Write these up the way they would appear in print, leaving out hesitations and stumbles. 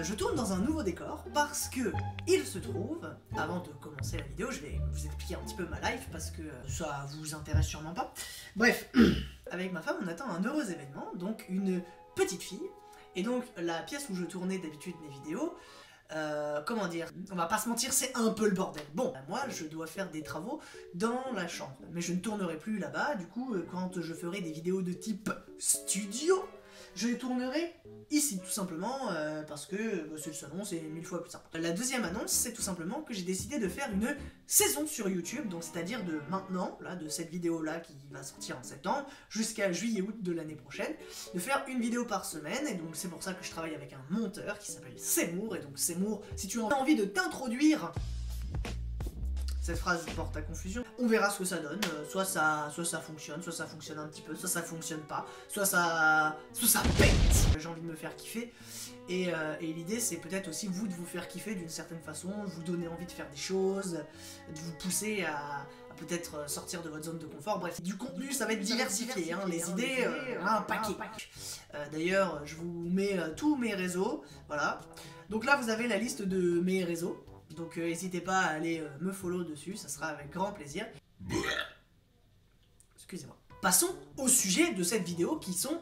je tourne dans un nouveau décor parce que il se trouve, avant de commencer la vidéo, je vais vous expliquer un petit peu ma life parce que ça vous intéresse sûrement pas. Bref, avec ma femme on attend un heureux événement, donc une petite fille, et donc la pièce où je tournais d'habitude mes vidéos, comment dire, on va pas se mentir, c'est un peu le bordel. Bon, moi je dois faire des travaux dans la chambre, mais je ne tournerai plus là-bas, du coup quand je ferai des vidéos de type studio, je les tournerai ici, tout simplement, parce que c'est le salon, c'est 1000 fois plus simple. La deuxième annonce, c'est tout simplement que j'ai décidé de faire une saison sur YouTube, donc c'est-à-dire de maintenant, là, de cette vidéo-là qui va sortir en septembre, jusqu'à juillet-août de l'année prochaine, de faire une vidéo par semaine, et donc c'est pour ça que je travaille avec un monteur qui s'appelle Seymour, et donc Seymour, si tu as envie de t'introduire... Cette phrase porte à confusion. On verra ce que ça donne. Soit ça fonctionne, soit ça fonctionne un petit peu, soit ça fonctionne pas, soit ça pète. J'ai envie de me faire kiffer. Et l'idée, c'est peut-être aussi vous de vous faire kiffer d'une certaine façon, de vous donner envie de faire des choses, de vous pousser à peut-être sortir de votre zone de confort. Bref, du contenu, ça va être diversifié, hein, les idées, un paquet. D'ailleurs, je vous mets tous mes réseaux, voilà. Donc là, vous avez la liste de mes réseaux. Donc n'hésitez pas à aller me follow dessus, ça sera avec grand plaisir. Excusez-moi. Passons au sujet de cette vidéo qui sont...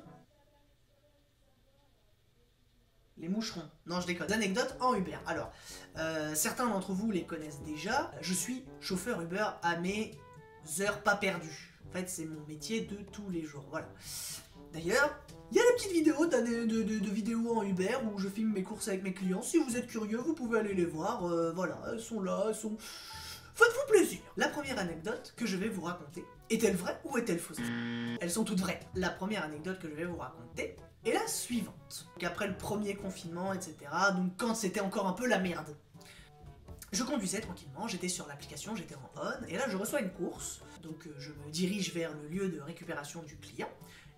les moucherons. Non, je déconne. Des anecdotes en Uber. Alors, certains d'entre vous les connaissent déjà. Je suis chauffeur Uber à mes heures pas perdues. En fait, c'est mon métier de tous les jours. Voilà. D'ailleurs, il y a des petites vidéos de vidéos en Uber où je filme mes courses avec mes clients. Si vous êtes curieux, vous pouvez aller les voir. Voilà, elles sont là, elles sont... Faites-vous plaisir. La première anecdote que je vais vous raconter, est-elle vraie ou est-elle fausse? Elles sont toutes vraies. La première anecdote que je vais vous raconter est la suivante. Donc après le premier confinement, etc., donc quand c'était encore un peu la merde. Je conduisais tranquillement, j'étais sur l'application, j'étais en on, et là je reçois une course. Donc je me dirige vers le lieu de récupération du client.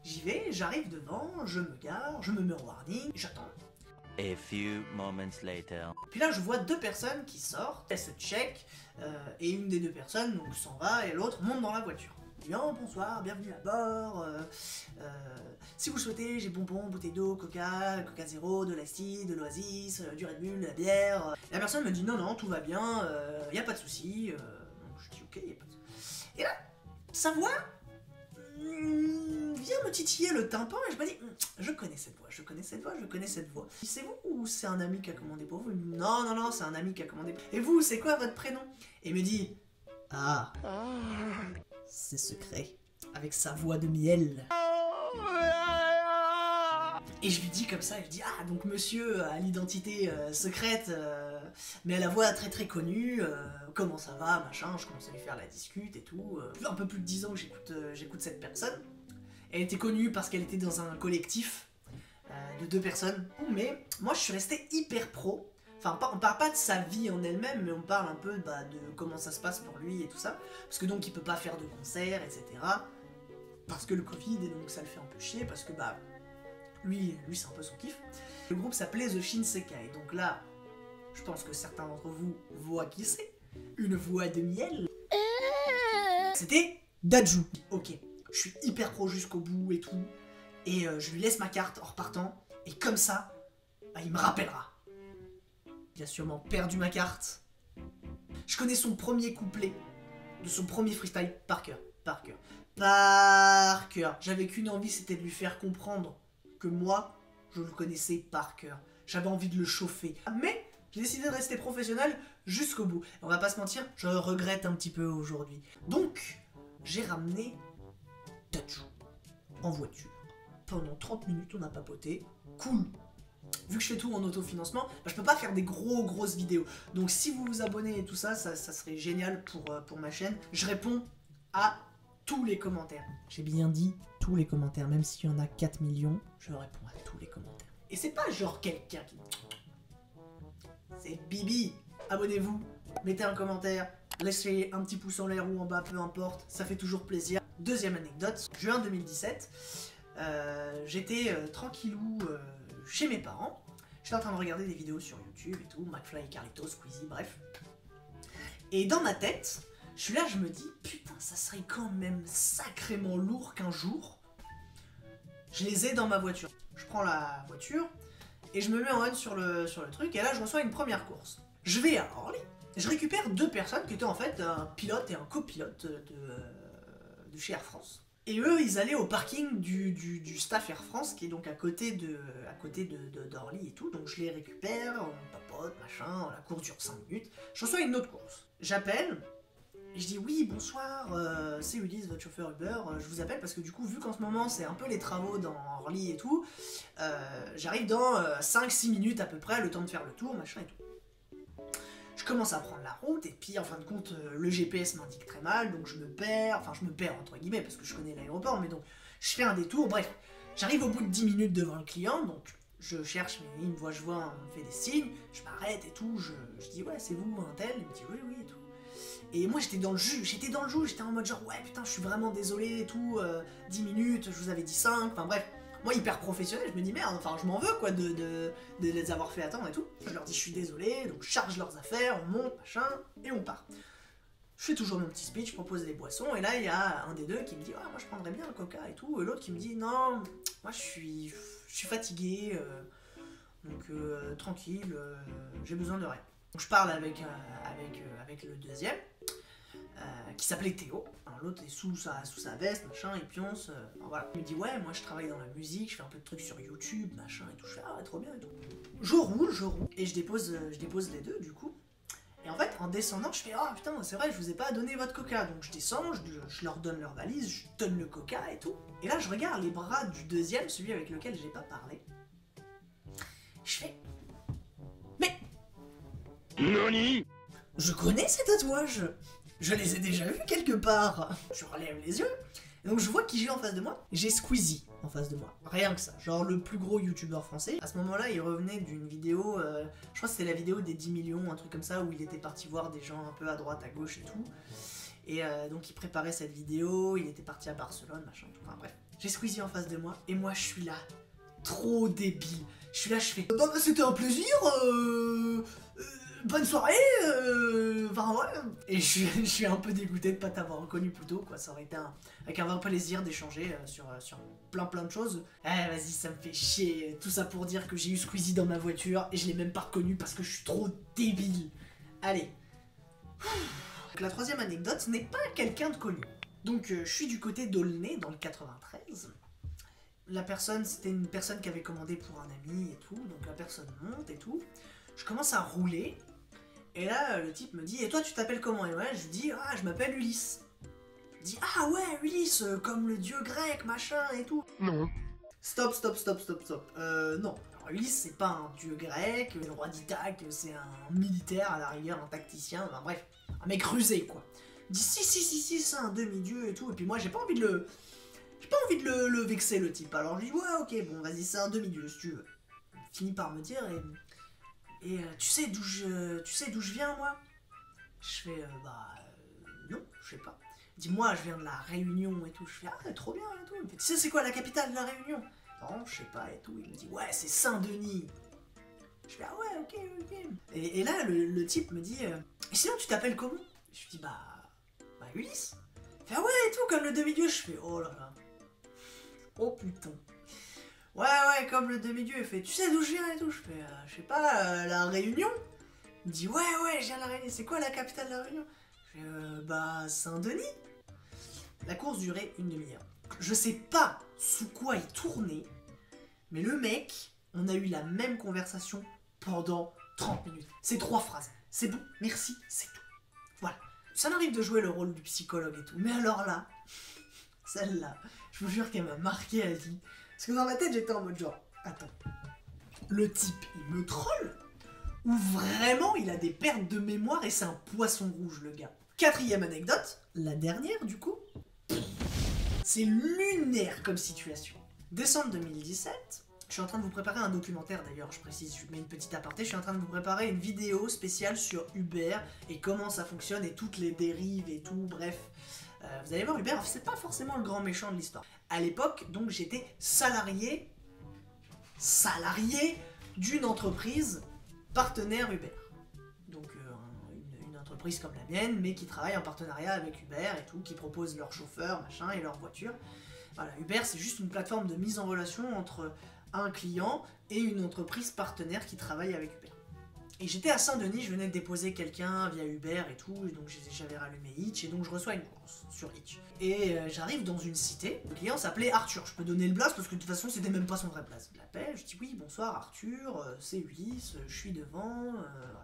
J'y vais, j'arrive devant, je me gare, je me mets en warning, j'attends. A few moments later. Puis là, je vois deux personnes qui sortent, elles se check, et une des deux personnes donc s'en va et l'autre monte dans la voiture. Bien, bonsoir, bienvenue à bord. Si vous le souhaitez, j'ai bonbons, bouteilles d'eau, Coca Zéro, de l'Ice, de l'Oasis, du Red Bull, de la bière. La personne me dit non, non, tout va bien, y a pas de souci. Donc je dis ok, y a pas de souci. Et là, sa voix vient me titiller le tympan et je me dis je connais cette voix, je connais cette voix, je connais cette voix. C'est vous ou c'est un ami qui a commandé pour vous? Non, non, non, c'est un ami qui a commandé. Et vous, c'est quoi votre prénom? Et il me dit ah, c'est secret, avec sa voix de miel. Et je lui dis comme ça, je dis ah donc monsieur a l'identité secrète, mais à la voix très très connue, comment ça va, machin, je commence à lui faire la discute et tout. Un peu plus de 10 ans que j'écoute cette personne. Elle était connue parce qu'elle était dans un collectif de deux personnes, mais moi je suis resté hyper pro. Enfin, on parle pas de sa vie en elle-même, mais on parle un peu de comment ça se passe pour lui et tout ça. Parce que donc il peut pas faire de concerts, etc. Parce que le Covid, et donc ça le fait un peu chier, parce que lui c'est un peu son kiff. Le groupe s'appelait The Shinsekai, donc là, je pense que certains d'entre vous voient qui c'est. Une voix de miel. C'était Daju. Ok, je suis hyper pro jusqu'au bout et tout, et je lui laisse ma carte en repartant, et comme ça, il me rappellera. Il a sûrement perdu ma carte. Je connais son premier couplet de son premier freestyle par cœur. Par cœur. J'avais qu'une envie, c'était de lui faire comprendre que moi, je le connaissais par cœur. J'avais envie de le chauffer. Mais j'ai décidé de rester professionnel jusqu'au bout. On va pas se mentir, je regrette un petit peu aujourd'hui. Donc, j'ai ramené Daju en voiture. Pendant 30 minutes, on a papoté. Cool. Vu que je fais tout en autofinancement, je peux pas faire des grosses vidéos. Donc si vous vous abonnez et tout ça, ça serait génial pour ma chaîne. Je réponds à tous les commentaires. J'ai bien dit tous les commentaires, même s'il y en a 4 millions, je réponds à tous les commentaires. Et c'est pas genre quelqu'un qui... C'est Bibi. Abonnez-vous, mettez un commentaire, laissez un petit pouce en l'air ou en bas, peu importe, ça fait toujours plaisir. Deuxième anecdote, juin 2017, j'étais tranquillou chez mes parents. J'étais en train de regarder des vidéos sur YouTube et tout, McFly et Carlito, Squeezie, bref. Et dans ma tête, je suis là, je me dis, putain, ça serait quand même sacrément lourd qu'un jour, je les ai dans ma voiture. Je prends la voiture et je me mets en on sur le truc, et là je reçois une première course. Je vais à Orly, je récupère 2 personnes qui étaient en fait un pilote et un copilote de chez Air France. Et eux, ils allaient au parking du staff Air France, qui est donc à côté d'Orly et tout. Donc je les récupère, on papote, machin, la course dure 5 minutes. Je reçois une autre course. J'appelle, et je dis oui, bonsoir, c'est Ulysse, votre chauffeur Uber. Je vous appelle parce que du coup, vu qu'en ce moment c'est un peu les travaux dans Orly et tout, j'arrive dans 5-6 minutes à peu près, le temps de faire le tour, machin et tout. Je commence à prendre la route, et puis en fin de compte, le GPS m'indique très mal, donc je me perds entre guillemets, parce que je connais l'aéroport, mais donc je fais un détour, bref. J'arrive au bout de 10 minutes devant le client, donc je cherche, mais il me voit, on me fait des signes, je m'arrête et tout, je dis ouais, c'est vous, un tel, il me dit oui, oui, et tout. Et moi j'étais dans le jus, j'étais en mode genre ouais, putain, je suis vraiment désolé et tout, 10 minutes, je vous avais dit 5, enfin bref. Moi, hyper professionnel, je me dis merde, enfin je m'en veux quoi de les avoir fait attendre et tout. Je leur dis je suis désolé, donc je charge leurs affaires, on monte, machin, et on part. Je fais toujours mon petit speech, je propose des boissons, et là il y a un des deux qui me dit ouais, moi je prendrais bien un coca et tout, et l'autre qui me dit non, moi je suis fatigué, donc tranquille, j'ai besoin de rien. Donc je parle avec le deuxième, qui s'appelait Théo. Alors l'autre est sous sa veste, machin, et pionce. Voilà. Il me dit ouais, moi je travaille dans la musique, je fais un peu de trucs sur YouTube, machin et tout. Je fais ah ouais, trop bien et tout. Je roule, et je dépose les deux du coup. Et en fait, en descendant, je fais ah putain, c'est vrai, je vous ai pas donné votre coca. Donc je descends, je leur donne leur valise, je donne le coca et tout. Et là, je regarde les bras du deuxième, celui avec lequel j'ai pas parlé. Je fais mais NANI? je connais ces tatouages. Je les ai déjà vus quelque part. Je relève les yeux. Et donc je vois qui j'ai en face de moi. J'ai Squeezie en face de moi. Rien que ça. Genre le plus gros youtubeur français. À ce moment-là, il revenait d'une vidéo, je crois que c'était la vidéo des 10 millions, un truc comme ça, où il était parti voir des gens un peu à droite, à gauche et tout. Et donc il préparait cette vidéo, il était parti à Barcelone, machin, tout. Enfin bref. J'ai Squeezie en face de moi, et moi je suis là. Trop débile. Je suis là, je fais bah, c'était un plaisir, bonne soirée, enfin ouais. Et je suis un peu dégoûté de pas t'avoir reconnu plus tôt, quoi. Ça aurait été avec un vrai plaisir d'échanger sur plein de choses. Eh vas-y, ça me fait chier. Tout ça pour dire que j'ai eu Squeezie dans ma voiture et je l'ai même pas reconnu parce que je suis trop débile. Allez. Donc, la troisième anecdote, ce n'est pas quelqu'un de connu. Donc je suis du côté d'Aulnay, dans le 93. La personne, c'était une personne qui avait commandé pour un ami et tout, donc la personne monte et tout. Je commence à rouler, et là, le type me dit « Et toi, tu t'appelles comment ?» Et ouais, je lui dis « Ah, je m'appelle Ulysse. » Il dit « Ah ouais, Ulysse, comme le dieu grec, machin et tout. » Non. Stop. Non. Alors, Ulysse, c'est pas un dieu grec, le roi d'Ithaque, c'est un militaire, à la rigueur, un tacticien, enfin bref, un mec rusé, quoi. Il dit « Si, c'est un demi-dieu et tout. » Et puis moi, j'ai pas envie de le vexer, le type. Alors je lui dis « Ouais, ok, bon, vas-y, c'est un demi-dieu, si tu veux. » Il finit par me dire Et tu sais d'où je viens, moi? Je fais, non, je sais pas. Il dit, moi, je viens de la Réunion et tout. Je fais, ah, trop bien et tout. Il me fait, tu sais, c'est quoi la capitale de la Réunion? Non, je sais pas et tout. Il me dit, ouais, c'est Saint-Denis. Je fais, ah ouais, ok. Et là, le type me dit, et sinon, tu t'appelles comment? Je lui dis, bah, Ulysse. Il fait, ah ouais, et tout, comme le demi-dieu. Je fais, oh là là. Oh putain. Ouais, comme le demi-dieu, il fait, tu sais d'où je viens et tout? Je fais, je sais pas, la Réunion? Il me dit, ouais, je viens de la Réunion, c'est quoi la capitale de la Réunion? Je fais, Saint-Denis. La course durait une demi-heure. Je sais pas sous quoi il tournait, mais le mec, on a eu la même conversation pendant 30 minutes. C'est 3 phrases. C'est bon, merci, c'est tout. Voilà. Ça m'arrive de jouer le rôle du psychologue et tout, mais alors là, celle-là, je vous jure qu'elle m'a marqué à vie. Parce que dans ma tête, j'étais en mode genre, attends, le type, il me troll? Ou vraiment, il a des pertes de mémoire et c'est un poisson rouge, le gars? Quatrième anecdote, la dernière du coup, c'est lunaire comme situation. Décembre 2017, je suis en train de vous préparer un documentaire d'ailleurs, je précise, je mets une petite aparté, je suis en train de vous préparer une vidéo spéciale sur Uber et comment ça fonctionne et toutes les dérives et tout, bref. Vous allez voir, Uber, c'est pas forcément le grand méchant de l'histoire. À l'époque, donc, j'étais salarié d'une entreprise partenaire Uber. Donc, une entreprise comme la mienne, mais qui travaille en partenariat avec Uber et tout, qui propose leurs chauffeurs, machin, et leurs voitures. Voilà, Uber, c'est juste une plateforme de mise en relation entre un client et une entreprise partenaire qui travaille avec Uber. Et j'étais à Saint-Denis, je venais de déposer quelqu'un via Uber et tout, et donc j'avais rallumé Hitch, et donc je reçois une course sur Hitch. Et j'arrive dans une cité, le client s'appelait Arthur, je peux donner le blaze parce que de toute façon c'était même pas son vrai blaze. Je l'appelle, je dis oui, bonsoir Arthur, c'est Ulysse, je suis devant,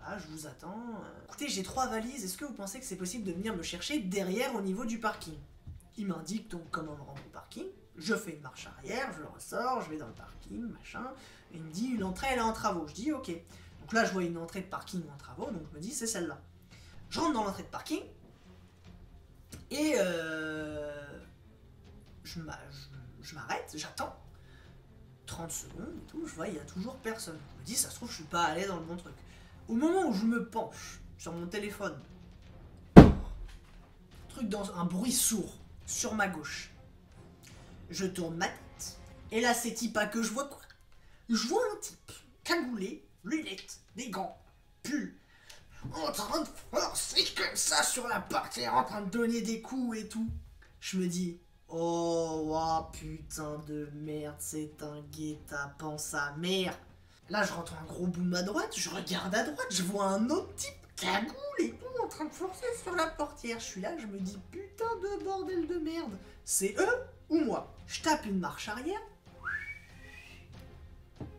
voilà, je vous attends. Écoutez, j'ai 3 valises, est-ce que vous pensez que c'est possible de venir me chercher derrière au niveau du parking? Il m'indique donc comment me rendre au parking, je fais une marche arrière, je le ressors, je vais dans le parking, machin, et il me dit l'entrée elle est en travaux, je dis ok. Donc là, je vois une entrée de parking en travaux, donc je me dis, c'est celle-là. Je rentre dans l'entrée de parking, et je m'arrête, j'attends. 30 secondes et tout, je vois, il n'y a toujours personne. Je me dis, ça se trouve, je suis pas allé dans le bon truc. Au moment où je me penche sur mon téléphone, truc dans un bruit sourd, sur ma gauche. Je tourne ma tête, et là, c'est pas que je vois quoi. Je vois un type, cagoulé, lunettes, des gants, pull, en train de forcer comme ça sur la portière, en train de donner des coups et tout. Je me dis, oh putain de merde, c'est un guet-apens sa mère. Là, je rentre un gros boom à droite, je regarde à droite, je vois un autre type cagoule et tout, en train de forcer sur la portière. Je suis là, je me dis, putain de bordel de merde, c'est eux ou moi? Je tape une marche arrière.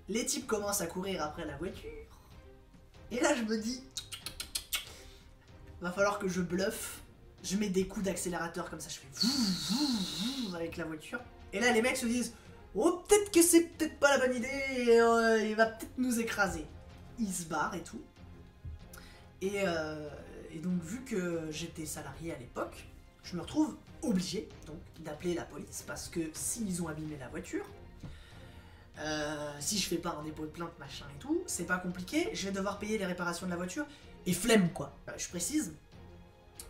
Les types commencent à courir après la voiture. Et là, je me dis, va falloir que je bluffe. Je mets des coups d'accélérateur comme ça, je fais avec la voiture. Et là, les mecs se disent, oh, peut-être que c'est peut-être pas la bonne idée, il va peut-être nous écraser. Ils se barrent et tout. Et donc, vu que j'étais salarié à l'époque, je me retrouve obligé donc d'appeler la police parce que s'ils ont abîmé la voiture, si je fais pas un dépôt de plainte, machin et tout, c'est pas compliqué, je vais devoir payer les réparations de la voiture, et flemme quoi. Je précise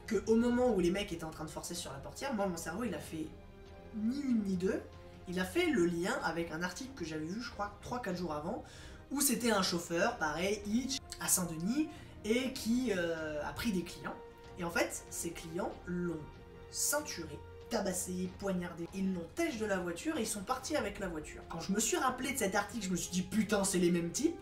que au moment où les mecs étaient en train de forcer sur la portière, moi mon cerveau il a fait ni une ni deux, il a fait le lien avec un article que j'avais vu je crois 3-4 jours avant, où c'était un chauffeur, pareil, Hitch, à Saint-Denis, et qui a pris des clients, et en fait, ces clients l'ont ceinturé, tabassé, poignardé. Ils l'ont têche de la voiture et ils sont partis avec la voiture. Quand je me suis rappelé de cet article, je me suis dit putain c'est les mêmes types.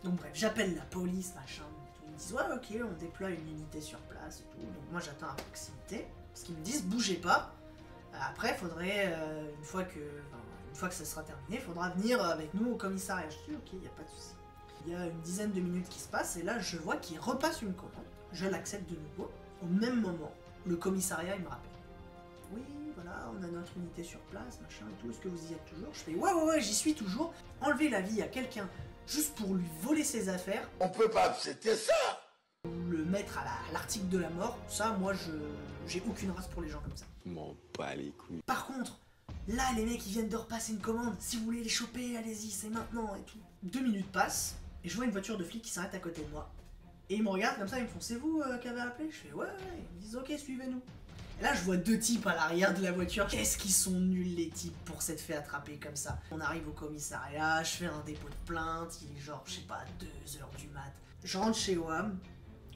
Donc bref, j'appelle la police, machin, ils me disent ouais ok on déploie une unité sur place et tout. Donc moi j'attends à proximité, parce qu'ils me disent bougez pas. Après faudrait, une fois que ça sera terminé, faudra venir avec nous au commissariat. Je dis ok, y a pas de souci. Il y a une dizaine de minutes qui se passent et là je vois qu'il repasse une commande. Je l'accepte de nouveau. Au même moment, le commissariat il me rappelle. Oui, voilà, on a notre unité sur place, machin et tout, est-ce que vous y êtes toujours? Je fais ouais, j'y suis toujours. Enlever la vie à quelqu'un juste pour lui voler ses affaires. On peut pas accepter ça. Le mettre à l'article de la mort, ça, moi, j'ai aucune race pour les gens comme ça. M'en bats les couilles. Par contre, là, les mecs, ils viennent de repasser une commande. Si vous voulez les choper, allez-y, c'est maintenant et tout. 2 minutes passent, et je vois une voiture de flic qui s'arrête à côté de moi. Et ils me regardent comme ça, ils me font, c'est vous qui avez appelé? Je fais, ouais, ils me disent, ok, suivez-nous. Et là, je vois 2 types à l'arrière de la voiture. Qu'est-ce qu'ils sont nuls, les types, pour s'être fait attraper comme ça. On arrive au commissariat, je fais un dépôt de plainte, il est genre, je sais pas, 2h du mat. Je rentre chez WAM.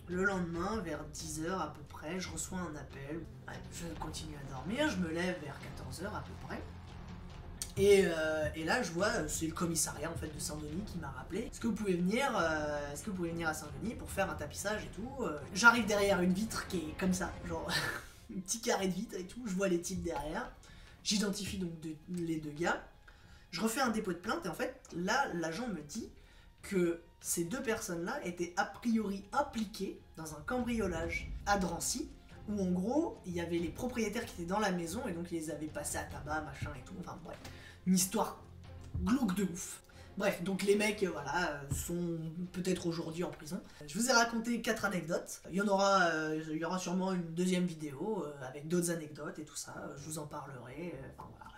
Le lendemain, vers 10h à peu près, je reçois un appel. Ouais, je continue à dormir, je me lève vers 14h à peu près. Et là, je vois, c'est le commissariat en fait de Saint-Denis qui m'a rappelé. Est-ce que vous pouvez venir à Saint-Denis pour faire un tapissage et tout? J'arrive derrière une vitre qui est comme ça, genre un petit carré de vitre et tout. Je vois les types derrière. J'identifie donc les 2 gars. Je refais un dépôt de plainte et en fait, là, l'agent me dit que ces 2 personnes-là étaient a priori impliquées dans un cambriolage à Drancy, où en gros, il y avait les propriétaires qui étaient dans la maison et donc ils les avaient passés à tabac, machin et tout, enfin bref, une histoire glauque de ouf. Bref, donc les mecs, voilà, sont peut-être aujourd'hui en prison. Je vous ai raconté 4 anecdotes, il y aura sûrement une deuxième vidéo avec d'autres anecdotes et tout ça, je vous en parlerai, enfin voilà.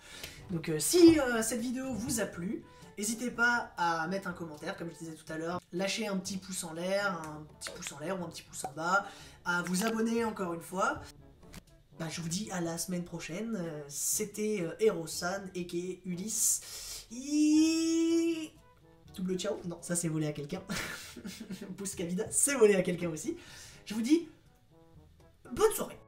Donc si cette vidéo vous a plu, n'hésitez pas à mettre un commentaire, comme je disais tout à l'heure, lâcher un petit pouce en l'air, ou un petit pouce en bas, à vous abonner encore une fois. Bah, je vous dis à la semaine prochaine, c'était Hero-san, aka Ulysse. Double ciao? Non, ça c'est volé à quelqu'un. Pouce Cavida, c'est volé à quelqu'un aussi. Je vous dis bonne soirée.